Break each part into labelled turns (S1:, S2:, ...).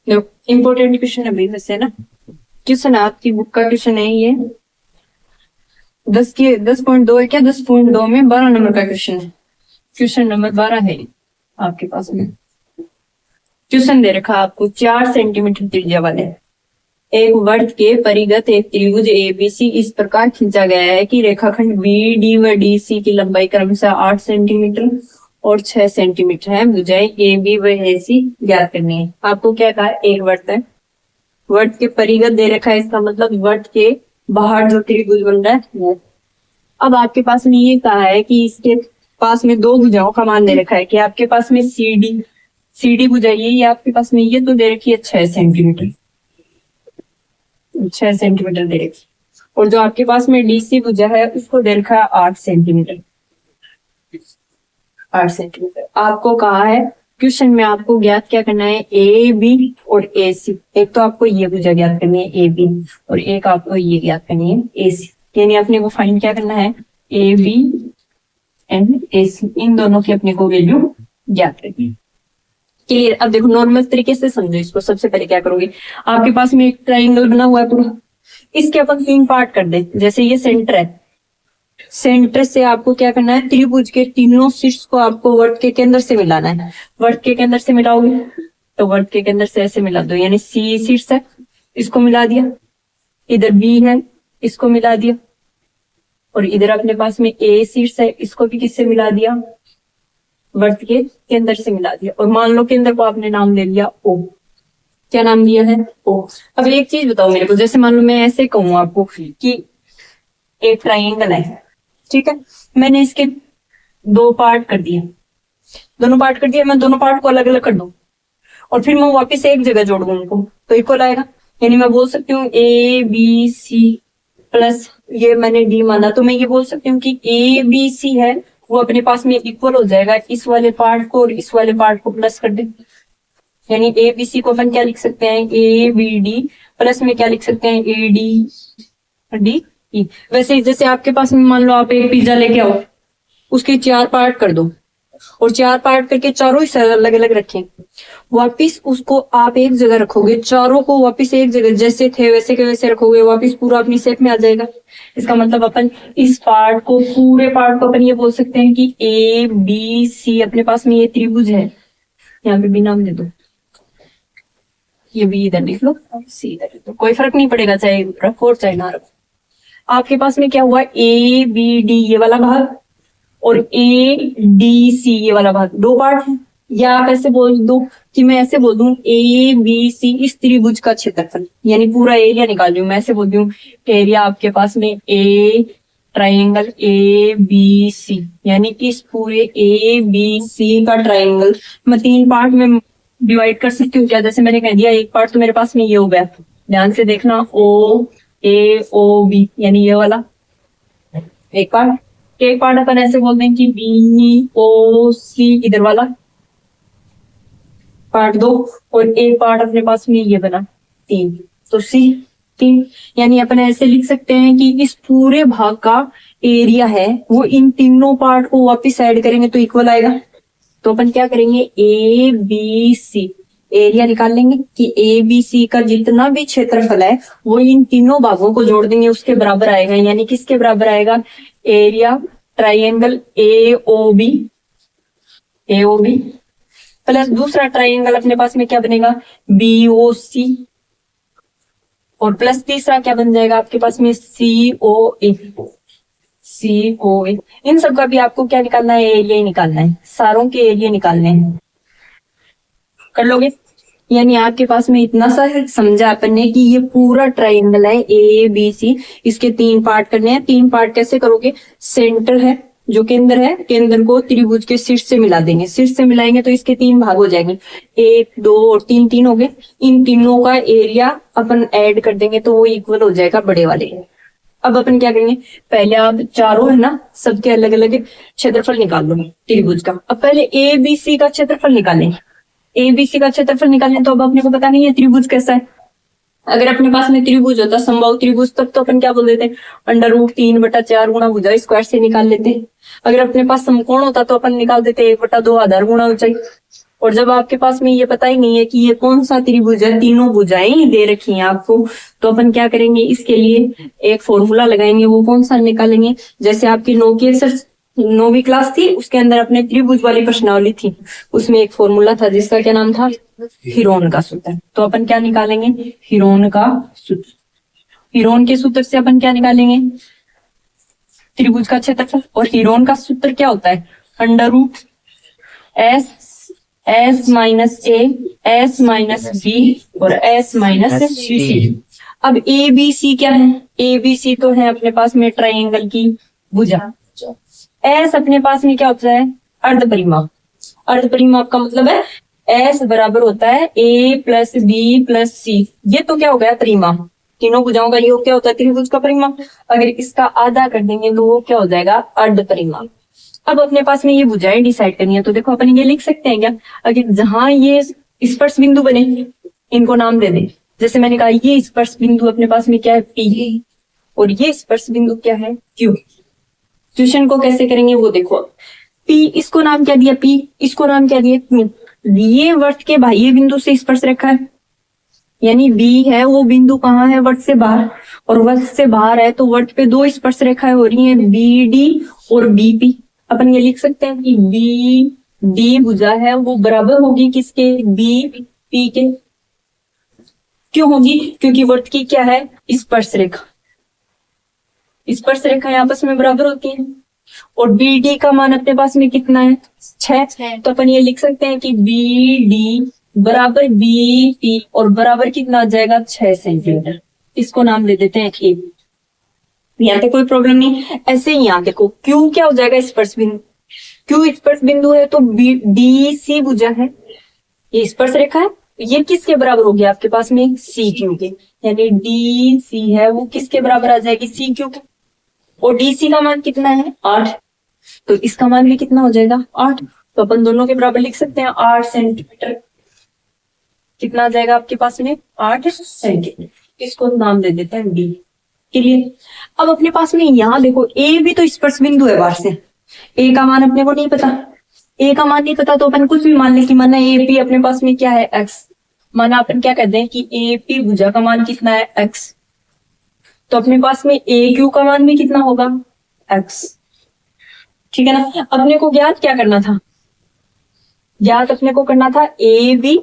S1: Important question है भाई वैसे ना। क्वेश्चन आपकी बुक का क्वेश्चन है ये 10.2 है क्या, 10.2 में 12 नंबर का क्वेश्चन है। क्वेश्चन नंबर 12 है आपके पास में। क्वेश्चन दे रखा आपको 4 सेंटीमीटर त्रिज्या वाले एक वृत्त के परिगत एक त्रिभुज एबीसी इस प्रकार खींचा गया है कि रेखाखंड बी डी व डी सी की लंबाई क्रमशः 8 सेंटीमीटर और 6 सेंटीमीटर है। भुजाएं ए बी व ए सी ज्ञात करनी है। आपको क्या कहा, एक वृत्त है, वृत्त के परिगत दे रखा है, इसका मतलब वृत्त के बाहर जो त्रिभुज बन रहा है वो। अब आपके पास में ये कहा है कि इसके पास में दो भुजाओं का मान दे रखा है कि आपके पास में सी डी भुजा ये आपके पास में ये तो दे रखी है 6 सेंटीमीटर, 6 सेंटीमीटर दे रखी, और जो आपके पास में डीसी भुजा है उसको दे रखा है 8 सेंटीमीटर। 8 सेंटीमीटर आपको कहा है क्वेश्चन में आपको ज्ञात क्या करना है, ए बी और ए सी। एक तो आपको ये भुजा ज्ञात करनी है ए बी और एक आपको ये ज्ञात करनी है ए सी। यानी अपने को फाइंड क्या करना है, ए बी एंड ए सी, इन दोनों की अपने को वैल्यू ज्ञात करनी है। क्लियर। अब देखो नॉर्मल तरीके से समझो इसको। सबसे पहले क्या करोगे, आपके पास में एक ट्राइंगल बना हुआ है पूरा, इसके अपन 3 पार्ट कर दे। जैसे ये सेंटर है, सेंटर से आपको क्या करना है, त्रिभुज के तीनों शीर्ष को आपको वृत्त के केंद्र से मिलाना है। वृत्त के केंद्र से मिलाओगे तो वृत्त के केंद्र से ऐसे मिला दो, यानी सी शीर्ष है इसको मिला दिया, इधर बी है इसको मिला दिया, और इधर अपने पास में ए शीर्ष है इसको भी किससे मिला दिया, वृत्त के केंद्र से मिला दिया। और मान लो केंद्र को आपने नाम दे लिया ओ। क्या नाम दिया है, ओ। अब एक चीज बताओ मेरे को, जैसे मान लो मैं ऐसे कहूँ आपको कि एक ट्राइंगल है, ठीक है, मैंने इसके 2 पार्ट कर दिए, दोनों पार्ट कर दिया, मैं दोनों पार्ट को अलग अलग कर दूं और फिर मैं वापस एक जगह जोड़ दूं उनको तो इक्वल आएगा। यानी मैं बोल सकती हूँ ए बी सी प्लस ये मैंने डी माना, तो मैं ये बोल सकती हूँ कि ए बी सी है वो अपने पास में इक्वल हो जाएगा इस वाले पार्ट को और इस वाले पार्ट को प्लस कर दे। यानी ए बी सी को अपन क्या लिख सकते हैं, ए बी डी प्लस में क्या लिख सकते हैं, ए डी डी ई। वैसे जैसे आपके पास में मान लो आप एक पिज्जा लेके आओ, उसके 4 पार्ट कर दो और 4 पार्ट करके चारों ही अलग अलग रखें, वापिस उसको आप एक जगह रखोगे, चारों को वापिस एक जगह जैसे थे वैसे के वैसे रखोगे, वापिस पूरा अपनी शेप में आ जाएगा। इसका मतलब अपन इस पार्ट को, पूरे पार्ट को अपन ये बोल सकते हैं कि ए बी सी अपने पास में ये त्रिभुज है। यहाँ पे भी नाम दे दो, ये भी इधर लिख लो, सी इधर लिख दो, कोई फर्क नहीं पड़ेगा चाहे रखो और चाहे ना रखो। आपके पास में क्या हुआ, ए बी डी ये वाला भाग और ए डी सी ये वाला भाग, 2 पार्ट है। या आप ऐसे बोल दो कि मैं ऐसे बोल दूं ए बी सी इस त्रिभुज का क्षेत्रफल, यानी पूरा एरिया निकाल दूं। मैं ऐसे बोल दूं एरिया आपके पास में ए ट्राइंगल ए बी सी, यानी कि इस पूरे ए बी सी का ट्राइंगल मैं 3 पार्ट में डिवाइड कर सकती हूँ। क्या, जैसे मैंने कह दिया एक पार्ट तो मेरे पास में ये हो गया, ध्यान से देखना, ओ ए ओ बी, यानी ये वाला एक पार्ट। एक पार्ट अपन ऐसे बोल दें कि बी ओ सी इधर वाला पार्ट 2, और एक पार्ट अपने पास में ये बना 3, तो सी 3। यानी अपन ऐसे लिख सकते हैं कि इस पूरे भाग का एरिया है वो इन तीनों पार्ट को वापस ऐड करेंगे तो इक्वल आएगा। तो अपन क्या करेंगे, ए बी सी एरिया निकाल लेंगे कि ए बी सी का जितना भी क्षेत्रफल है वो इन तीनों भागों को जोड़ देंगे उसके बराबर आएगा। यानी किसके बराबर आएगा, area triangle A O B plus दूसरा ट्राइंगल अपने पास में क्या बनेगा, बी ओ सी, और प्लस तीसरा क्या बन जाएगा आपके पास में, सी ओ ए। इन सब का भी आपको क्या निकालना है, एरिया ही निकालना है, सारों के एरिया निकालने हैं। कर लोगे। यानी आपके पास में इतना सा समझा अपन ने कि ये पूरा ट्राइंगल है ए बी सी, इसके 3 पार्ट करने हैं। 3 पार्ट कैसे करोगे, सेंटर है जो केंद्र है, केंद्र को त्रिभुज के शीर्ष से मिला देंगे, शीर्ष से मिलाएंगे तो इसके 3 भाग हो जाएंगे, 1 2 और 3, 3 हो गए। इन तीनों का एरिया अपन ऐड कर देंगे तो वो इक्वल हो जाएगा बड़े वाले। अब अपन क्या करेंगे, पहले आप चारों है ना सबके अलग अलग क्षेत्रफल निकाल लो त्रिभुज का। अब पहले ए बी सी का क्षेत्रफल निकालें, ए बी सी का क्षेत्रफल निकालें तो अब अपने को पता नहीं है त्रिभुज कैसा है। अगर अपने पास में त्रिभुज होता, समबाहु त्रिभुज, तब तो अपन क्या बोल देते, √3/4 गुणा भुजा स्क्वायर से निकाल लेते। अगर अपने पास समकोण होता तो अपन निकाल देते 1/2 आधार गुणा ऊंचाई। और जब आपके पास में ये पता ही नहीं है कि ये कौन सा त्रिभुज है, तीनों भुजाएं ही दे रखी हैं आपको, तो अपन क्या करेंगे, इसके लिए एक फॉर्मूला लगाएंगे। वो कौन सा निकालेंगे, जैसे आपकी 9वीं क्लास थी, उसके अंदर अपने त्रिभुज वाली प्रश्नावली थी, उसमें एक फॉर्मूला था जिसका क्या नाम था, हीरोन का सूत्र। तो अपन क्या निकालेंगे, हीरोन का सूत्र। हीरोन के सूत्र से अपन क्या निकालेंगे, त्रिभुज का क्षेत्रफल। और हीरोन का सूत्र क्या होता है, अंडर रूट एस माइनस ए, एस माइनस बी और एस माइनस सी। अब ए बी सी क्या है, ए बी सी तो है अपने पास में ट्राइंगल की भुजा। एस अपने पास में क्या होता है, अर्ध परिमाप। अर्ध परिमाप का मतलब है एस बराबर होता है ए प्लस बी प्लस सी। ये तो क्या हो गया, परिमाप। तीनों भुजाओं का योग क्या होता है, त्रिभुज का परिमाप। अगर इसका आधा कर देंगे तो वो क्या हो जाएगा, अर्ध परिमाप। अब अपने पास में ये भुजाएं डिसाइड करनी है, तो देखो अपन ये लिख सकते हैं क्या, अगर जहां ये स्पर्श बिंदु बने इनको नाम दे दें। जैसे मैंने कहा ये स्पर्श बिंदु अपने पास में क्या है, पी, और ये स्पर्श बिंदु क्या है, क्यू। ट्यूशन को कैसे करेंगे वो देखो, पी इसको नाम क्या दिया, पी इसको नाम क्या दिया, क्यू। ये वृत्त के बाह्य बिंदु से स्पर्श रेखा है, यानी बी है वो बिंदु कहाँ है, वृत्त से बाहर, और वृत्त से बाहर है तो वृत्त पे दो स्पर्श रेखाएं हो रही हैं, बी डी और बी पी। अपन ये लिख सकते हैं कि बी डी भुजा है वो बराबर होगी किसके, बी पी के। क्यों होगी, क्योंकि वृत्त की क्या है, स्पर्श रेखा। स्पर्श रेखाएं आपस में बराबर होती हैं। और बी डी का मान अपने पास में कितना है, 6। तो अपन ये लिख सकते हैं कि बी डी बराबर बी पी, और बराबर कितना आ जाएगा, 6 सेंटीमीटर। इसको नाम दे देते हैं ए। यहाँ पे कोई प्रॉब्लम नहीं। ऐसे ही यहाँ देखो क्यू क्या हो जाएगा, स्पर्श बिंदु। क्यू स्पर्श बिंदु है तो डी सी भुजा है, ये स्पर्श रेखा है, ये किसके बराबर होगी आपके पास में, सी क्यू के। यानी डी सी है वो किसके बराबर आ जाएगी, सी क्यू के। और डी सी का मान कितना है, 8, तो इसका मान भी कितना हो जाएगा, 8। तो अपन दोनों के बराबर लिख सकते हैं 8 सेंटीमीटर। कितना आ जाएगा आपके पास में, 8 सेंटीमीटर। इसको नाम दे देते हैं डी के लिए। अब अपने पास में यहाँ देखो ए भी तो स्पर्श बिंदु है बाहर से, ए का मान अपने को नहीं पता। ए का मान नहीं पता तो अपन कुछ भी मान ले कि माना ए पी अपने पास में क्या है, एक्स। माना अपन क्या कहते हैं कि ए पी भुजा का मान कितना है, एक्स। तो अपने पास में ए क्यू का मान भी कितना होगा, एक्स। ठीक है ना। अपने को ज्ञात क्या करना था, ज्ञात अपने को करना था ए बी।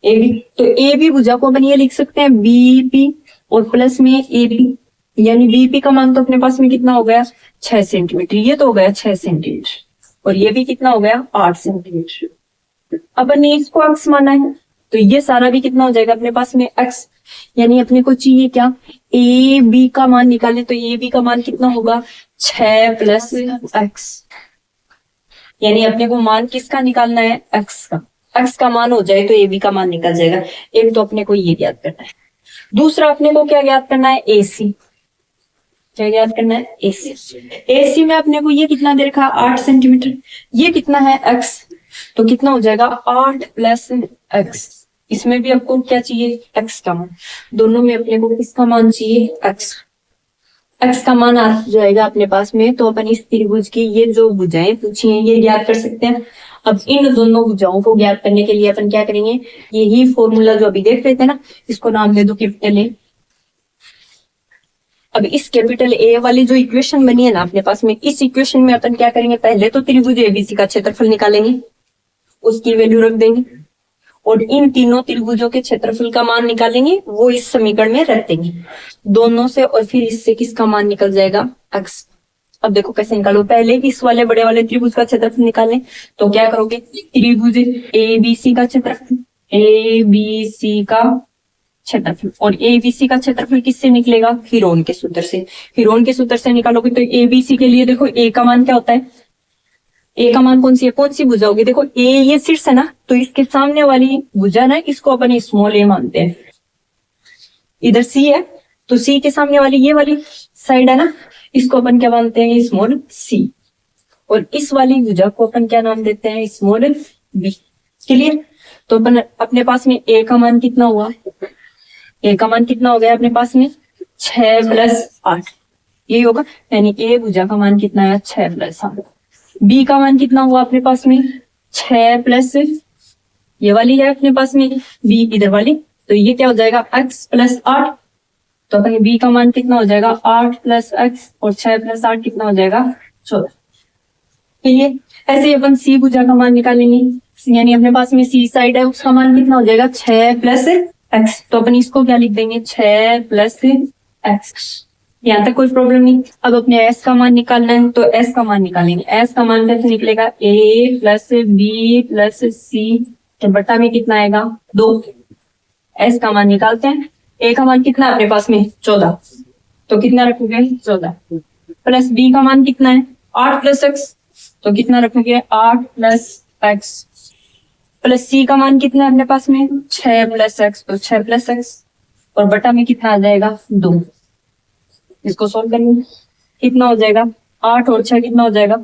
S1: तो ए बी भुजा को अपन ये लिख सकते हैं बी पी और प्लस में ए बी, यानी बी पी का मान तो अपने पास में कितना हो गया, 6 सेंटीमीटर। ये तो हो गया 6 सेंटीमीटर और ये भी कितना हो गया, 8 सेंटीमीटर। अपन ने इसको एक्स माना है तो ये सारा भी कितना हो जाएगा अपने पास में, एक्स। यानी अपने को चाहिए क्या, ए बी का मान निकाले तो ए बी का मान कितना होगा, 6 प्लस एक्स। यानी अपने को मान किसका निकालना है, एक्स का। एक्स का मान हो जाए तो ए बी का मान निकल जाएगा। एक तो अपने को ये ज्ञात करना है, दूसरा अपने को क्या ज्ञात करना है, एसी। क्या ज्ञात करना है, एसी। एसी में अपने को ये कितना दे रखा है, 8 सेंटीमीटर। ये कितना है, एक्स। तो कितना हो जाएगा, 8 प्लस एक्स। इसमें भी आपको क्या चाहिए, एक्स का मान। दोनों में अपने को किसका मान चाहिए, एक्स। एक्स का मान आ जाएगा अपने पास में। तो अपन इस त्रिभुज की ये जो भुजाएं पूछी हैं ये ज्ञात कर सकते हैं। अब इन दोनों भुजाओं को ज्ञात करने के लिए अपन क्या करेंगे, यही फॉर्मूला जो अभी देख रहे थे ना, इसको नाम दे दो कैपिटल ए। अब इस कैपिटल ए वाली जो इक्वेशन बनी है ना अपने पास में, इस इक्वेशन में अपन क्या करेंगे, पहले तो त्रिभुज एबीसी का क्षेत्रफल निकालेंगे, उसकी वैल्यू रख देंगे, और इन तीनों त्रिभुजों के क्षेत्रफल का मान निकालेंगे, वो इस समीकरण में रख देंगे दोनों से, और फिर इससे किसका मान निकल जाएगा, एक्स। अब देखो कैसे निकालो, पहले इस वाले बड़े वाले त्रिभुज का क्षेत्रफल निकालें तो क्या करोगे, त्रिभुज एबीसी का क्षेत्रफल, एबीसी का क्षेत्रफल, और एबीसी का क्षेत्रफल किससे निकलेगा, हीरोन के सूत्र से। हीरोन के सूत्र से निकालोगे तो एबीसी के लिए देखो ए का मान क्या होता है, ए का मान कौन सी है, कौन सी भुजा होगी, देखो ए ये शीर्ष है ना, तो इसके सामने वाली भुजा ना, इसको अपन स्मॉल ए मानते हैं। इधर सी है तो सी के सामने वाली ये वाली साइड है ना, इसको अपन क्या मानते हैं, स्मॉल सी। और इस वाली भुजा को अपन क्या नाम देते हैं, स्मॉल बी। क्लियर। तो अपन अपने पास में ए का मान कितना हुआ, ए का मान कितना हो गया अपने पास में, 6 प्लस 8 यही होगा। यानी ए भुजा का मान कितना है, 6 प्लस 8। बी का मान कितना हुआ अपने पास में, 6 प्लस ये वाली है अपने पास में बी इधर वाली, तो ये क्या हो जाएगा x प्लस 8। तो अपने बी का मान कितना हो जाएगा 8 प्लस एक्स, और 6 प्लस 8 कितना हो जाएगा 14। ठीक है, ऐसे ही अपन सी भुजा का मान निकालेंगे, यानी अपने पास में सी साइड है उसका मान कितना हो जाएगा 6 प्लस एक्स। तो अपन इसको क्या लिख देंगे 6 प्लस एक्स। यहाँ तक कोई प्रॉब्लम नहीं। अब अपने एस का मान निकालना है, तो एस का मान निकालेंगे। एस का मान कैसे निकलेगा ए प्लस बी प्लस सी, तो बट्टा में कितना आएगा 2। एस का मान निकालते हैं। ए का मान कितना है अपने पास में 14, तो कितना रखोगे 14, प्लस बी का मान कितना है 8 प्लस एक्स, तो कितना रखोगे 8 प्लस एक्स, प्लस सी का मान कितना है अपने पास में 6 प्लस एक्स, तो 6 प्लस एक्स, और बटा में कितना आ जाएगा 2। इसको सोल्व करेंगे, कितना हो जाएगा 8 और 6 कितना हो जाएगा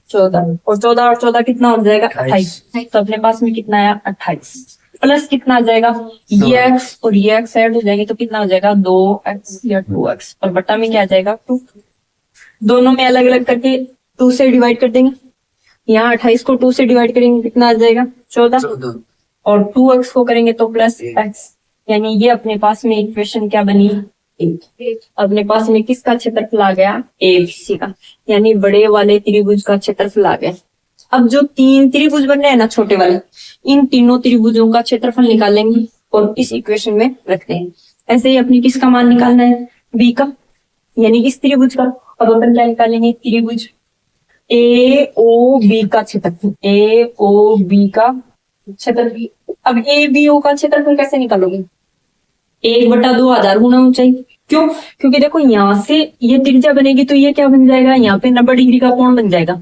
S1: 14, और 14 और 14 कितना हो जाएगा 28। तो अपने पास में कितना आया 28, प्लस कितना आ जाएगा ये एक्स और ये एक्स ऐड हो जाएंगे, तो कितना हो जाएगा 2x या 2x, और बटा में क्या आ जाएगा 2। दोनों में अलग अलग करके 2 से डिवाइड कर देंगे। यहाँ 28 को 2 से डिवाइड करेंगे कितना आ जाएगा 14, और 2x को करेंगे तो प्लस x, यानी ये अपने पास में इक्वेशन क्या बनी 8। अपने पास में किसका क्षेत्रफल आ गया ABC का, यानी बड़े वाले त्रिभुज का क्षेत्रफल आ गया। अब जो 3 त्रिभुज बन रहे हैं ना छोटे वाले, इन तीनों त्रिभुजों का क्षेत्रफल निकालेंगे और इस इक्वेशन में रखते हैं। ऐसे ही अपनी किसका मान निकालना है B का, यानी इस त्रिभुज का। अब अपन क्या निकालेंगे त्रिभुज AOB का क्षेत्रफल, AOB का क्षेत्रफल। अब ABO का क्षेत्रफल कैसे निकालोगे 1/2 आधार गुणा ऊंचाई। क्यों, क्योंकि देखो यहाँ से ये त्रिज्या बनेगी तो ये क्या बन जाएगा यहाँ पे 90 डिग्री का कोण बन जाएगा।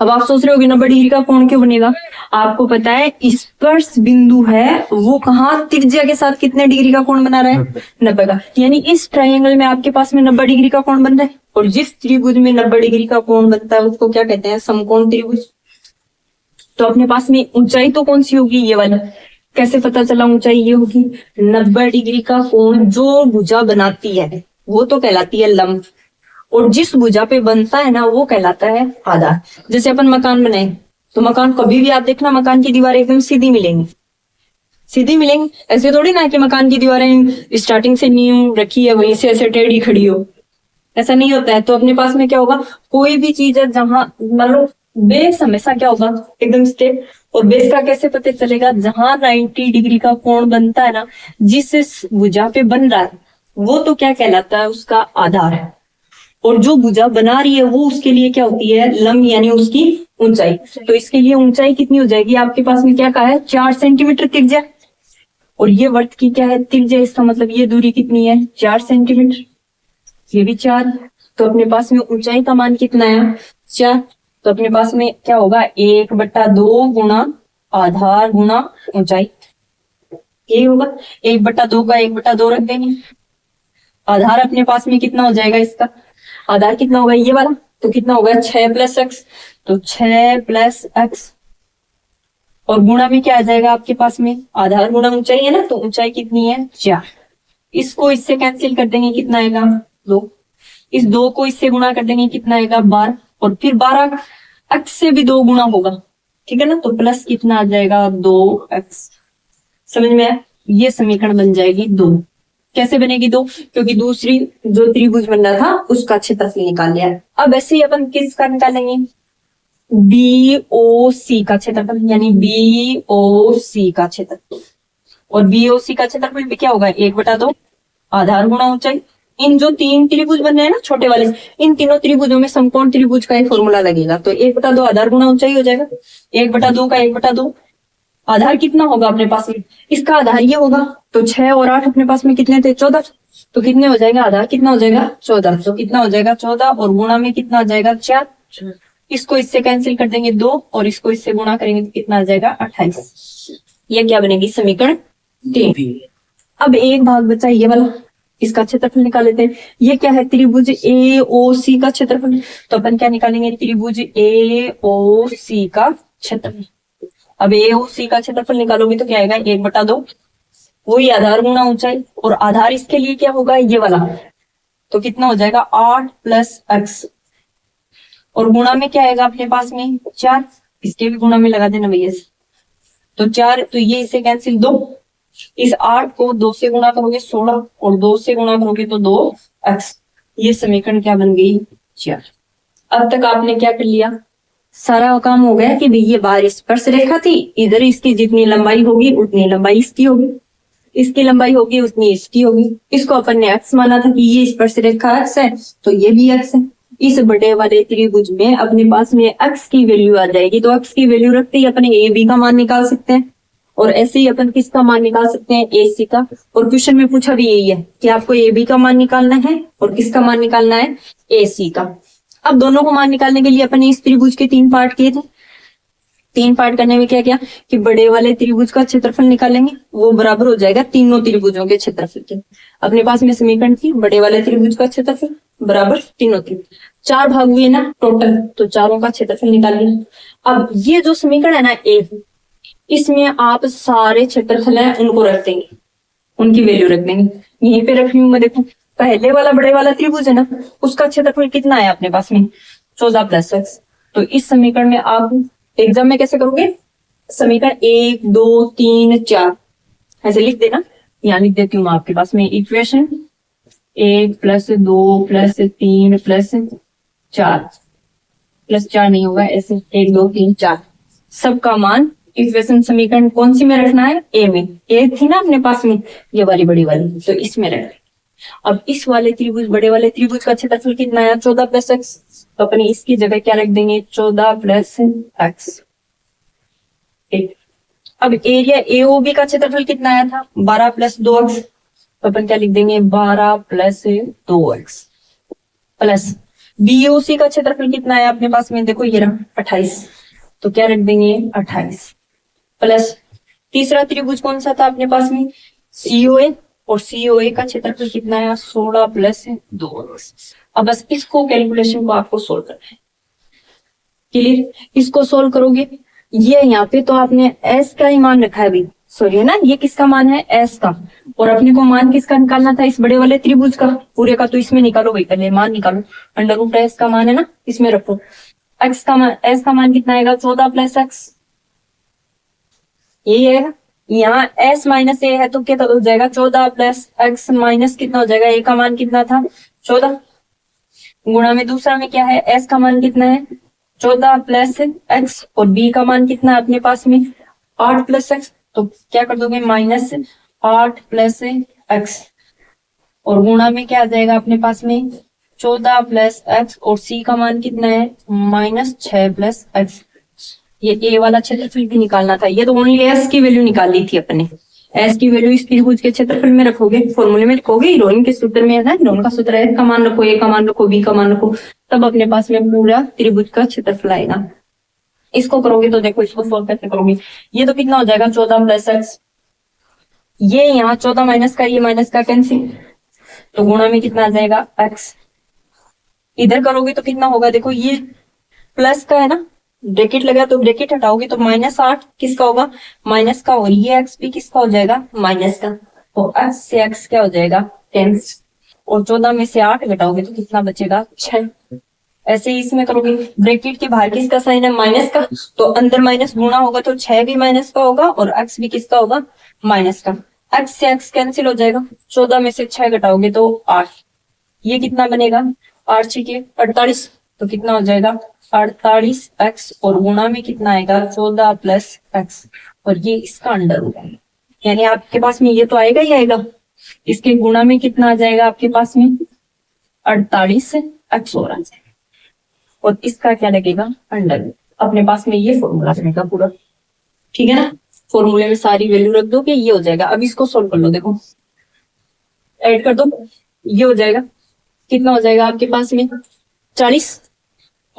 S1: अब आप सोच रहे हो 90 डिग्री का कोण क्यों बनेगा, आपको पता है स्पर्श बिंदु है वो कहाँ त्रिज्या के साथ कितने डिग्री का कोण बना रहा है 90 का, यानी इस ट्रायंगल में आपके पास में 90 डिग्री का कोण बन रहा है, और जिस त्रिभुज में 90 डिग्री का कोण बनता है उसको क्या कहते हैं समकोण त्रिभुज। तो अपने पास में ऊंचाई तो कौन सी होगी ये वाली, कैसे पता चला ऊंचाई ये होगी 90 डिग्री का कोण जो भुजा बनाती है वो तो कहलाती है लंब, और जिस भुजा पे बनता है ना वो कहलाता है आधार। जैसे अपन मकान बनाए तो मकान कभी भी आप देखना मकान की दीवारें एकदम सीधी मिलेंगी, सीधी मिलेंगी। ऐसे थोड़ी ना कि मकान की दीवारें स्टार्टिंग से नींव रखी है वहीं से ऐसे टेढ़ी खड़ी हो, ऐसा नहीं होता है। तो अपने पास में क्या होगा कोई भी चीज है जहां मान लो बेस हमेशा क्या होगा एकदम स्ट्रेट, और बेस का कैसे पता चलेगा जहां 90 डिग्री का कोण बनता है ना जिस भुजा पे बन रहा है वो तो क्या कहलाता है उसका आधार है, और जो भुजा बना रही है वो उसके लिए क्या होती है लंब, यानी उसकी ऊंचाई। तो इसके लिए ऊंचाई कितनी हो जाएगी आपके पास में क्या कहा है 4 सेंटीमीटर त्रिज्या, और ये वर्त की क्या है त्रिज्या, इसका मतलब ये दूरी कितनी है 4 सेंटीमीटर, ये भी 4। तो अपने पास में ऊंचाई का मान कितना है 4। तो अपने पास में क्या होगा 1/2 गुणा आधार गुणा ऊंचाई, ये होगा 1/2 का 1/2 रख देंगे। आधार अपने पास में कितना हो जाएगा इसका, आधार कितना होगा ये वाला, तो कितना होगा 6 प्लस एक्स, तो 6 प्लस एक्स, और गुणा में क्या आ जाएगा आपके पास में आधार गुणा ऊंचाई है ना, तो ऊंचाई कितनी है 4। इसको इससे कैंसिल कर देंगे कितना आएगा 2, इस 2 को इससे गुणा कर देंगे कितना आएगा 12, और फिर 12 एक्स से भी 2 गुणा होगा, ठीक है ना, तो प्लस कितना आ जाएगा 2x। समझ में आया, ये समीकरण बन जाएगी 2। कैसे बनेगी 2, क्योंकि दूसरी जो त्रिभुज बन रहा था उसका क्षेत्रफल निकाल लिया। अब ऐसे ही अपन किसका निकालेंगे BOC का क्षेत्रफल, यानी BOC का क्षेत्रफल, और BOC का क्षेत्रफल भी क्या होगा 1/2 आधार गुणा ऊंचाई। इन जो 3 त्रिभुज बन रहे हैं ना छोटे वाले, इन तीनों त्रिभुजों में समकोण त्रिभुज का एक फॉर्मूला लगेगा, तो 1/2 आधार गुणा ऊंचाई हो जाएगा। 1/2 का 1/2 आधार कितना होगा अपने पास में, इसका आधार ये होगा, तो 6 और 8 अपने पास में कितने थे 14, तो कितने हो जाएगा आधार कितना हो जाएगा 14, तो कितना हो जाएगा 14, और गुणा में कितना आ जाएगा 4। इसको इससे कैंसिल कर देंगे 2, और इसको इससे गुणा करेंगे तो कितना आ जाएगा 28। ये क्या बनेगी समीकरण 3। अब एक भाग बचा ये वाला, इसका क्षेत्रफल निकाल लेते हैं। ये क्या है त्रिभुज AOC का क्षेत्रफल, तो अपन क्या निकालेंगे त्रिभुज AOC का क्षेत्रफल। अब AOC का क्षेत्रफल निकालोगे तो क्या आएगा 1/2, वही आधार गुणा ऊंचाई, और आधार इसके लिए क्या होगा ये वाला, तो कितना हो जाएगा 8 प्लस एक्स, और गुणा में क्या आएगा अपने पास में 4, इसके भी गुणा में लगा देना भैया से। तो 4, तो ये इसे कैंसिल 2, इस 8 को 2 से गुणा करोगे 16 और 2 से गुणा करोगे तो 2x। ये समीकरण क्या बन गई? 4। अब तक आपने क्या कर लिया? सारा काम हो गया कि भाई ये बाहर स्पर्श रेखा थी, इधर इसकी जितनी लंबाई होगी उतनी लंबाई इसकी होगी, इसकी लंबाई होगी उतनी इसकी होगी। इसको अपन ने x माना था कि ये स्पर्श रेखा x है, तो ये भी x है। इस बड़े वाले त्रिभुज में अपने पास में x की वैल्यू आ जाएगी, तो x की वैल्यू रखते ही अपने ए बी का मान निकाल सकते हैं, और ऐसे ही अपन किसका मान निकाल सकते हैं? ए सी का। और क्वेश्चन में पूछा भी यही है कि आपको ए बी का मान निकालना है और किसका मान निकालना है? ए सी का। अब दोनों को मान निकालने के लिए अपन ने इस त्रिभुज के 3 पार्ट किए थे। 3 पार्ट करने में क्या किया कि बड़े वाले त्रिभुज का क्षेत्रफल निकालेंगे, वो बराबर हो जाएगा तीनों त्रिभुजों के क्षेत्रफल के। अपने पास में समीकरण थी बड़े वाले त्रिभुज का क्षेत्रफल बराबर तीनों त्रिभुज। 4 भाग हुए ना टोटल, तो चारों का क्षेत्रफल निकाल लिया। अब ये जो समीकरण है ना ए, इसमें आप सारे क्षेत्रफल है उनको रख देंगे, उनकी वैल्यू रख देंगे। यहीं पे रख रही हूं मैं, देखो पहले वाला बड़े वाला त्रिभुज है ना, उसका क्षेत्रफल कितना है अपने पास में? 14 + x। तो इस समीकरण में आप एग्जाम में कैसे करोगे? समीकरण 1 2 3 4 ऐसे लिख देना। यहाँ लिख देती हूँ आपके पास में इक्वेशन 1 + 2 + 3 + 4 +4 नहीं होगा ऐसे, 1 2 3 4 सबका मान इक्वेशन समीकरण कौन सी में रखना है? ए में। ए थी ना अपने पास में ये वाली बड़ी वाली, तो इसमें रखना। अब इस वाले त्रिभुज बड़े वाले त्रिभुज का क्षेत्रफल कितना है? 14 + x। तो अपने इसकी जगह क्या रख देंगे? 14 + x। अब एरिया एओबी का क्षेत्रफल कितना आया था? 12 + 2x। तो अपन क्या लिख देंगे? 12 + 2x प्लस बीओसी का क्षेत्रफल कितना है अपने पास में? देखो ये रहा 28। तो क्या रख देंगे? 28 प्लस तीसरा त्रिभुज कौन सा था अपने पास में? सीओए, और सीओए का क्षेत्रफल कितना है? 16 + 2x। अब बस इसको कैलकुलेशन को आपको सोल्व करना है। क्लियर? इसको सोल्व करोगे, ये यहाँ पे तो आपने s का ही मान रखा है अभी, सॉरी है ना, ये किसका मान है? s का। और अपने को मान किसका निकालना था? इस बड़े वाले त्रिभुज का। पूरे का तो इसमें निकालो भाई, पहले मान निकालो। √s का मान है ना, इसमें रखो। x का मान, s का मान कितना आएगा? 14 + x। यही है यहाँ s - a है तो क्या हो जाएगा? 14 + x माइनस कितना हो जाएगा? a का मान कितना था? 14 गुणा में दूसरा में क्या है? s का मान कितना है? 14 + x, और b का मान कितना है अपने पास में? 8 + x। तो क्या कर दोगे? -8 + x, और गुणा में क्या आ जाएगा अपने पास में? 14 + x, और c का मान कितना है? -6 + x। ये a वाला क्षेत्रफल भी निकालना था, ये तो ओनली s की वैल्यू निकाली थी अपने। s की वैल्यू इस त्रिभुज के क्षेत्रफल में रखोगे, फॉर्मूले में रखोगे, हीरोइन के सूत्र में है ना, हीरोइन का सूत्र है, s का मान रखो, a का मान रखो, b का मान रखो, तब अपने पास में पूरा त्रिभुज का क्षेत्रफल आएगा। इसको करोगे तो देखो, इसको सोल्व कैसे करोगे? ये तो कितना हो जाएगा? 14 + x। ये यहाँ 14 माइनस का, ये माइनस का कैंसिल, तो गुणा में कितना आ जाएगा? x। इधर करोगे तो कितना होगा? देखो ये प्लस का है ना, ब्रैकेट लगा तो ब्रैकेट हटाओगे तो -8 किसका होगा? माइनस का, और ये x भी किसका हो जाएगा? माइनस का। तो x से x क्या हो जाएगा? कैंसिल, और 14 में से 8 घटाओगे तो कितना बचेगा? 6। ऐसे ही इसमें करोगे, ब्रैकेट के बाहर किसका साइन है? माइनस का, तो अंदर माइनस गुणा होगा तो 6 भी माइनस का होगा, और x भी किसका होगा? माइनस का। x से x कैंसिल हो जाएगा, 14 में से 6 घटाओगे तो 8। ये कितना बनेगा? 8 6 48, तो कितना हो जाएगा? 48x, और गुणा में कितना आएगा? 14 + x, और ये इसका अंडर रूट है। यानी आपके पास में ये तो आएगा ही आएगा, इसके गुणा में कितना आ जाएगा आपके पास में? 48x और आ जाएगा, और इसका क्या लगेगा? Under root. अपने पास में ये फॉर्मूला बनेगा पूरा, ठीक है ना? फॉर्मूले में सारी वैल्यू रख दो कि ये हो जाएगा। अब इसको सोल्व कर लो, देखो ऐड कर दो, ये हो जाएगा। कितना हो जाएगा आपके पास में? 40,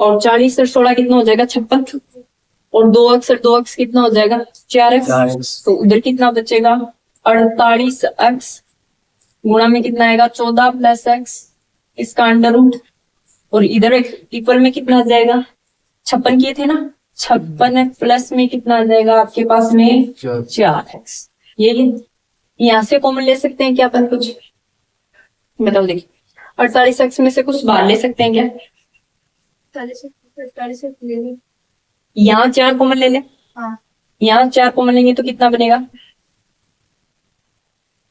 S1: और 40 और 16 कितना हो जाएगा? 56, और 2x और 2x कितना हो जाएगा? 4x। तो उधर कितना बचेगा? 48x, गुणा में कितना आएगा? 14 + x, इसका अंडर रूट, और इधर इक्वल में कितना आ जाएगा? 56 किए थे ना, 56 प्लस में कितना आ जाएगा आपके पास में? 4x। ये यहाँ से कॉमन ले सकते हैं क्या अपन? कुछ बताओ, देखिए 48x में से कुछ बाहर ले सकते हैं क्या? यहाँ 4 कॉमन ले ले,
S2: हाँ।
S1: यहाँ 4 कॉमन लेंगे तो कितना बनेगा,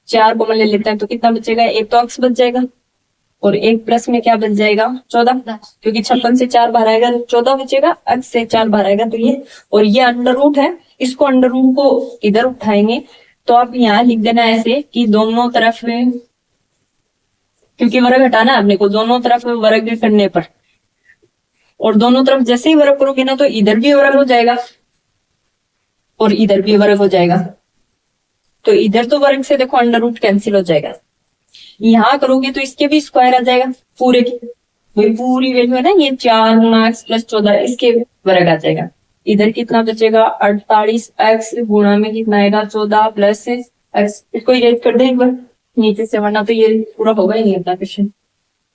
S1: 4 कॉमन ले लेते हैं तो कितना बचेगा, एक तो x बच जाएगा और एक प्लस में क्या बच जाएगा 14, क्योंकि 56 से 4 बाहर आएगा तो 14 बचेगा, x से 4 बाहर आएगा तो ये, और ये अंडर रूट है, इसको अंडर रूट को इधर उठाएंगे तो आप यहाँ लिख देना ऐसे कि दोनों तरफ में, क्योंकि वर्ग हटाना है अपने को, दोनों तरफ वर्ग करने पर, और दोनों तरफ जैसे ही वर्ग करोगे ना तो इधर भी वर्ग हो जाएगा और इधर भी वर्ग हो जाएगा, तो इधर तो वर्ग से देखो अंडर रूट कैंसिल हो जाएगा, यहाँ करोगे तो इसके भी स्क्वायर आ जाएगा पूरे की, वही पूरी वैल्यू है ना ये 4 गुना x प्लस 14, इसके वर्ग आ जाएगा। इधर कितना बचेगा 48x गुणा में कितना आएगा 14 प्लस x, इसको इरेज कर दे एक बार नीचे से, वरना तो ये पूरा होगा ही नहीं अपना क्वेश्चन,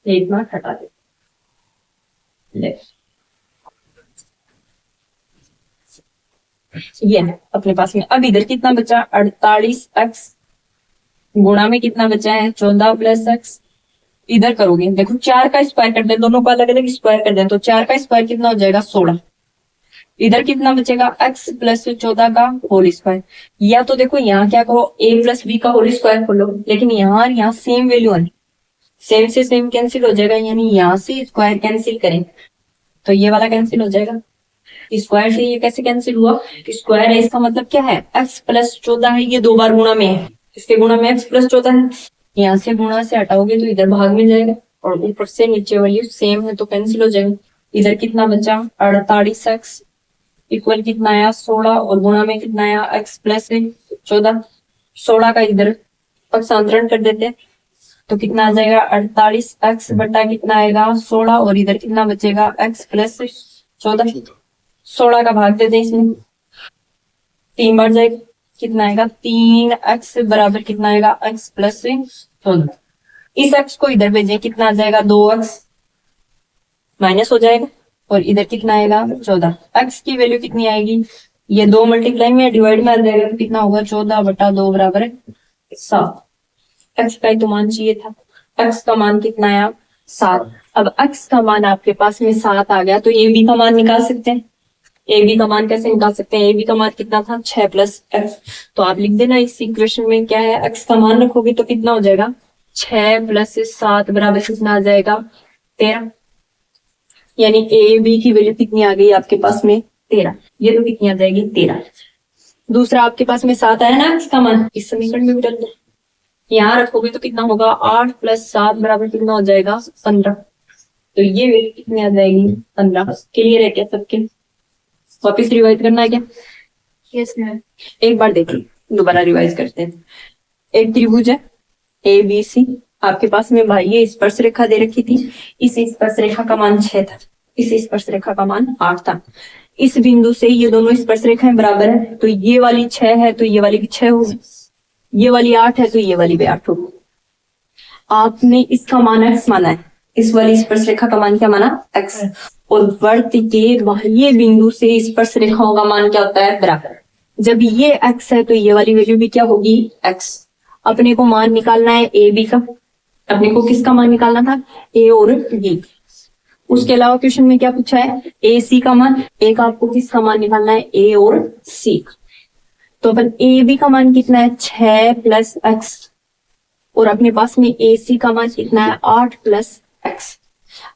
S1: ये इतना हटा दे। ये अपने पास में अब इधर कितना बचा 48x गुणा में कितना बचा है 14 प्लस x, इधर करोगे देखो 4 का स्क्वायर कर दे, दोनों को अलग अलग स्क्वायर कर दे तो 4 का स्क्वायर कितना हो जाएगा 16, इधर कितना बचेगा x प्लस 14 का होल स्क्वायर, या तो देखो यहाँ क्या करो a प्लस b का होल स्क्वायर खोलो, लेकिन यहाँ सेम वैल्यू है, सेम से सेम कैंसिल हो जाएगा, यानी यहाँ से स्क्वायर कैंसिल करें तो ये वाला कैंसिल हो जाएगा, स्क्वायर से ये कैसे कैंसिल हुआ, स्क्वायर है इसका मतलब क्या है x प्लस 14 है, ये 2 बार गुणा में है, इसके गुणा में x प्लस 14 है, यहाँ से गुणा से हटाओगे तो इधर भाग में जाएगा और ऊपर से नीचे वैल्यू सेम है तो कैंसिल हो जाएगा। इधर कितना बचा 48x इक्वल कितना आया 16 और गुणा में कितना आया x प्लस 14, 16 का इधर पक्षांतरण कर देते हैं तो कितना आ जाएगा 48x बटा कितना आएगा 16 और इधर कितना बचेगा x प्लस 14, 16 का भाग दे दें इसमें 3 बार जाएगा, कितना आएगा 3x बराबर कितना आएगा x प्लस 14, इस x को इधर भेजें कितना आ जाएगा 2x माइनस हो जाएगा और इधर कितना आएगा 14, x की वैल्यू कितनी आएगी, ये 2 मल्टीप्लाई में डिवाइड में आ जाएगा तो कितना होगा 14 बटा 2 बराबर 7, x का ही तो मान चाहिए था, x का मान कितना आया 7, अब x का मान आपके पास में 7 आ गया तो a b का मान निकाल सकते हैं, ए बी का मान कैसे निकाल सकते हैं, ए बी का मान कितना था 6 प्लस x, तो आप लिख देना इस इक्वेशन में क्या है x का मान रखोगे तो कितना हो जाएगा 6 प्लस 7 बराबर कितना आ जाएगा 13, यानी ए बी की वैल्यू कितनी आ गई आपके पास में 13, ये तो कितनी आ जाएगी 13। दूसरा आपके पास में 7 आया ना x का मान, इस समीकरण में भी डाल दो, यहाँ रखोगे तो कितना होगा 8 प्लस 7 बराबर कितना हो जाएगा 15, तो ये वैल्यू कितनी आ जाएगी 15। क्लियर है क्या सबके, वापिस रिवाइज करना है क्या,
S2: यस मैम।
S1: एक बार देखिए दोबारा रिवाइज करते हैं। एक त्रिभुज है ए बी सी, आपके पास में भाई ये स्पर्श रेखा दे रखी थी, इस स्पर्श रेखा का मान 6 था, इस स्पर्श रेखा का मान 8 था, इस बिंदु से ये दोनों स्पर्श रेखाएं बराबर है तो ये वाली 6 है तो ये वाली भी 6 होगी, ये वाली 8 है तो ये वाली भी 8 होगी। आपने इसका मान x माना है, इस वाली स्पर्श रेखा का मान क्या माना x, और वृत्त के बाह्य बिंदु से स्पर्श रेखाओं का मान क्या होता है बराबर, जब ये x है तो ये वाली वैल्यू भी क्या होगी x। अपने को मान निकालना है ए बी का, अपने को किसका मान निकालना था a और b, उसके अलावा क्वेश्चन में क्या पूछा है ए सी का मान, एक आपको किसका मान निकालना है a और c, तो अपन ए बी का मान कितना है 6 प्लस x और अपने पास में ए सी का मान कितना है 8 प्लस x।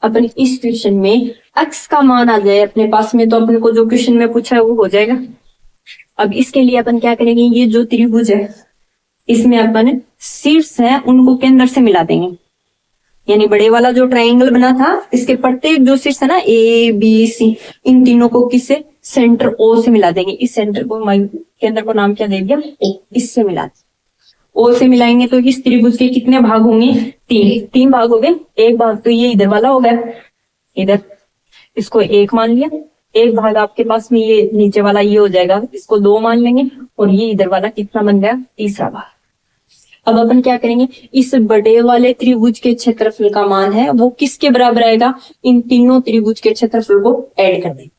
S1: अपन इस क्वेश्चन में x का मान आ जाए अपने पास में तो अपने को जो क्वेश्चन में पूछा है वो हो जाएगा। अब इसके लिए अपन क्या करेंगे, ये जो त्रिभुज है इसमें अपन शीर्ष है उनको केंद्र से मिला देंगे, यानी बड़े वाला जो ट्रायंगल बना था इसके प्रत्येक जो शीर्ष है ना ए बी सी, इन तीनों को किससे सेंटर ओ से मिला देंगे, इस सेंटर को केंद्र को नाम क्या दे दिया ओ, इससे मिला ओ से मिलाएंगे तो इस त्रिभुज के कितने भाग होंगे 3 भाग हो गए, एक भाग तो ये इधर वाला हो गया, इधर इसको 1 मान लिया, एक भाग आपके पास में ये नीचे वाला ये हो जाएगा, इसको 2 मान लेंगे और ये इधर वाला कितना बन गया तीसरा भाग। अब अपन क्या करेंगे, इस बड़े वाले त्रिभुज के क्षेत्रफल का मान है वो किसके बराबर आएगा, इन तीनों त्रिभुज के क्षेत्रफल को ऐड कर देंगे।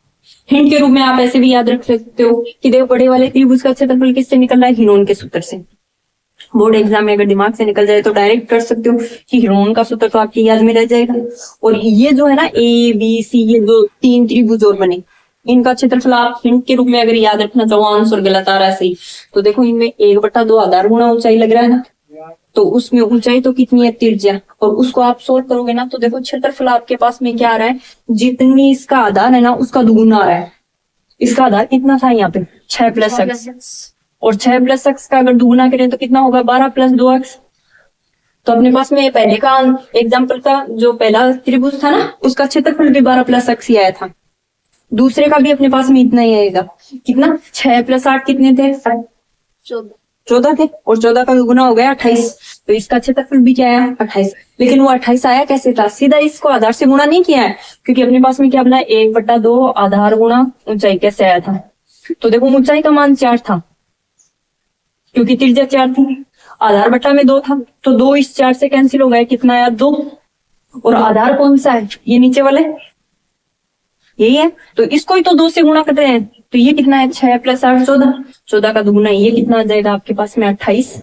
S1: हिंट के रूप में आप ऐसे भी याद रख सकते हो कि देखो बड़े वाले त्रिभुज का क्षेत्रफल किससे निकल रहा है, हिरोन के सूत्र से। बोर्ड एग्जाम में अगर दिमाग से निकल जाए तो डायरेक्ट कर सकते हो कि हिरोन का सूत्र तो आपकी याद में रह जाएगा। और ये जो है ना ए बी सी, ये दो 3 त्रिभुज और बने, इनका क्षेत्रफल आप हिंट के रूप में अगर याद रखना चाहो, आंसर गलत आ रहा है सही, तो देखो इनमें 1/2 आधार गुणा ऊंचाई लग रहा है ना, तो उसमें ऊंचाई तो कितनी है, त्रिज्या, और उसको आप सोल्व करोगे ना तो देखो क्षेत्रफल आपके पास में क्या आ रहा है, जितनी इसका आधार है ना उसका दुगुना आ रहा है। इसका आधार कितना था यहाँ पे 6 + x, और 6 + x का अगर दुगुना करें तो कितना होगा 12 + 2x। तो अपने पास में पहले का एग्जाम्पल का जो पहला त्रिभुज था ना उसका क्षेत्रफल भी 12 + x ही आया था, दूसरे का भी अपने पास में इतना ही आएगा। कितना 6 + 8 कितने थे 14 थे, और 14 का दुगुना हो गया 28, तो इसका क्षेत्रफल भी क्या है 28। लेकिन वो 28 आया कैसे था, सीधा इसको आधार से गुणा नहीं किया है, क्योंकि अपने पास में क्या बना 1/2 आधार गुणा ऊंचाई कैसे आया था। तो देखो ऊंचाई का मान 4 था क्योंकि त्रिज्या 4 थी, आधार बट्टा में 2 था, तो 2 इस 4 से कैंसिल हो गया, कितना आया 2, और आधार कौन सा है ये नीचे वाले यही है, तो इसको ही तो 2 से गुणा कर रहे हैं, तो ये कितना है 6 + 8 14, 14 का दुगुना ये कितना आ जाएगा आपके पास में 28।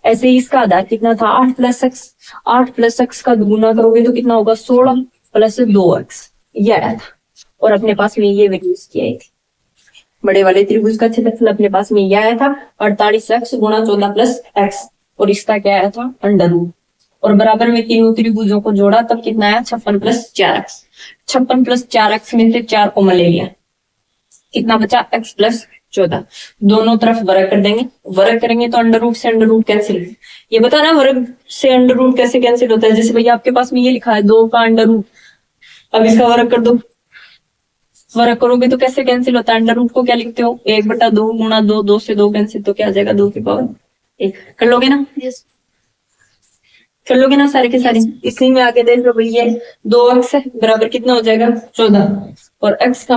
S1: ऐसे ही इसका आधार कितना था 8 + x, 8 + x का दुगुना करोगे तो कितना होगा 16 + 2x, ये आया था, और अपने पास में ये वैल्यूज की आई थी। बड़े वाले त्रिभुज का क्षेत्रफल अपने पास में ये आया था 48x गुणा 14 + x, और इसका क्या आया था √, और बराबर में तीनों त्रिभुजों को जोड़ा तब कितना आया 56 + 4x। 56 + 4x में से 4 कॉमन ले लिया, कितना बचा x + 14, दोनों तरफ वर्ग कर देंगे, वर्ग करेंगे तो √ से √ कैंसिल। ये बता ना वर्ग से √ कैसे कैंसिल होता है, जैसे भैया आपके पास में ये लिखा है 2 का √, अब इसका वर्ग कर दो, वर्ग करोगे तो कैसे कैंसिल होता है, √ को क्या लिखते हो 1/2 गुणा 2, 2 से 2 कैंसिल, तो क्या आ जाएगा 2 की पावर 1। कर लोगे ना, कर लोगे ना सारे के सारे। इसी में आगे देख लो भैया 2x है बराबर कितना हो जाएगा 14, और x का